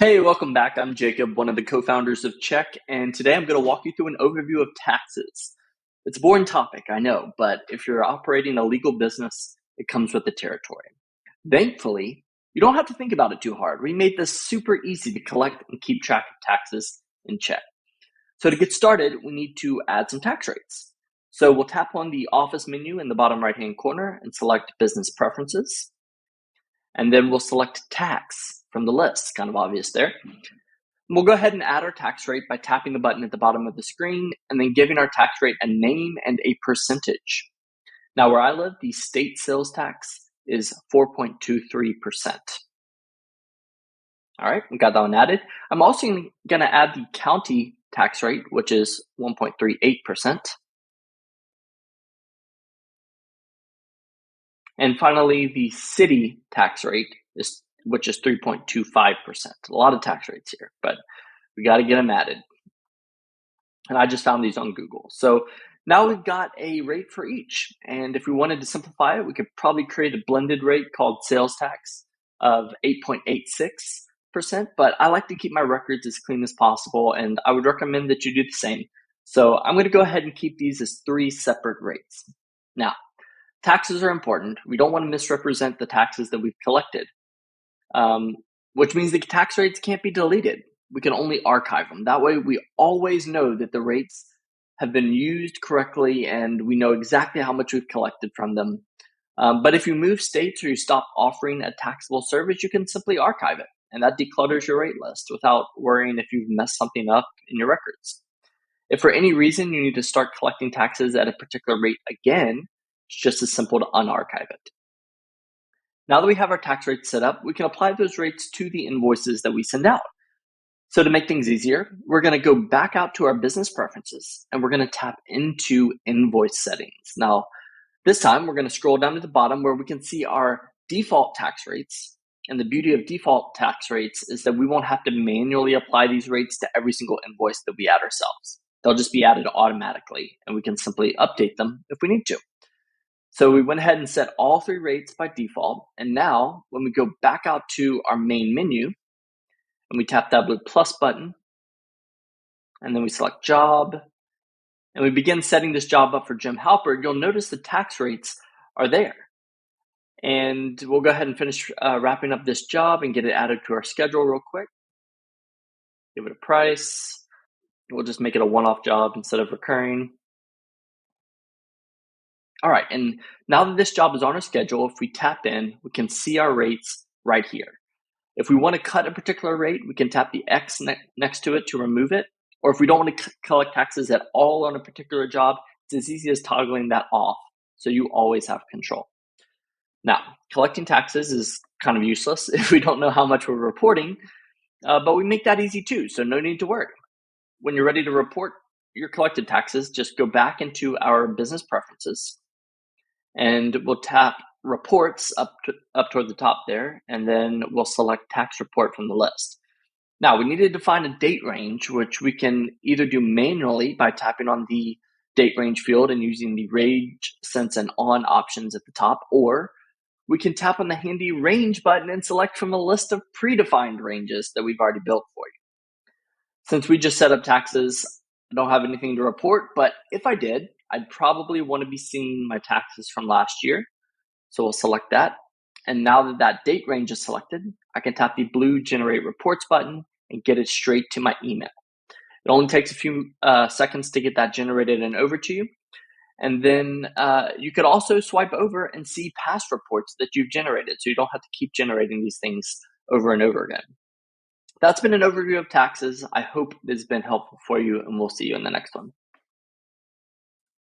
Hey, welcome back. I'm Jacob, one of the co-founders of Check, and today I'm going to walk you through an overview of taxes. It's a boring topic, I know, but if you're operating a legal business, it comes with the territory. Thankfully, you don't have to think about it too hard. We made this super easy to collect and keep track of taxes in Check. So to get started, we need to add some tax rates. So we'll tap on the Office menu in the bottom right-hand corner and select Business Preferences. And then we'll select Tax from the list, kind of obvious there. We'll go ahead and add our tax rate by tapping the button at the bottom of the screen and then giving our tax rate a name and a percentage. Now, where I live, the state sales tax is 4.23%. All right, we got that one added. I'm also going to add the county tax rate, which is 1.38%. And finally, the city tax rate, which is 3.25%. A lot of tax rates here, but we got to get them added. And I just found these on Google. So now we've got a rate for each. And if we wanted to simplify it, we could probably create a blended rate called sales tax of 8.86%. But I like to keep my records as clean as possible, and I would recommend that you do the same. So I'm going to go ahead and keep these as 3 separate rates. Now, taxes are important. We don't want to misrepresent the taxes that we've collected, which means the tax rates can't be deleted. We can only archive them. That way we always know that the rates have been used correctly and we know exactly how much we've collected from them. But if you move states or you stop offering a taxable service, you can simply archive it, and that declutters your rate list without worrying if you've messed something up in your records. If for any reason you need to start collecting taxes at a particular rate again, it's just as simple to unarchive it. Now that we have our tax rates set up, we can apply those rates to the invoices that we send out. So to make things easier, we're going to go back out to our business preferences and we're going to tap into invoice settings. Now, this time we're going to scroll down to the bottom where we can see our default tax rates. And the beauty of default tax rates is that we won't have to manually apply these rates to every single invoice that we add ourselves. They'll just be added automatically and we can simply update them if we need to. So we went ahead and set all 3 rates by default. And now when we go back out to our main menu and we tap that blue plus button, and then we select job, and we begin setting this job up for Jim Halpert, you'll notice the tax rates are there. And we'll go ahead and finish wrapping up this job and get it added to our schedule real quick. Give it a price. We'll just make it a one-off job instead of recurring. All right, and now that this job is on our schedule, if we tap in, we can see our rates right here. If we want to cut a particular rate, we can tap the X next to it to remove it. Or if we don't want to collect taxes at all on a particular job, it's as easy as toggling that off, so you always have control. Now, collecting taxes is kind of useless if we don't know how much we're reporting, but we make that easy too, so no need to worry. When you're ready to report your collected taxes, just go back into our business preferences, and we'll tap reports up toward the top there, and then we'll select tax report from the list. Now we need to define a date range, which we can either do manually by tapping on the date range field and using the range, since, and on options at the top, or we can tap on the handy range button and select from a list of predefined ranges that we've already built for you. Since we just set up taxes, I don't have anything to report, but if I did, I'd probably want to be seeing my taxes from last year. So we'll select that. And now that that date range is selected, I can tap the blue Generate Reports button and get it straight to my email. It only takes a few seconds to get that generated and over to you. And then you could also swipe over and see past reports that you've generated, so you don't have to keep generating these things over and over again. That's been an overview of taxes. I hope it's been helpful for you, and we'll see you in the next one.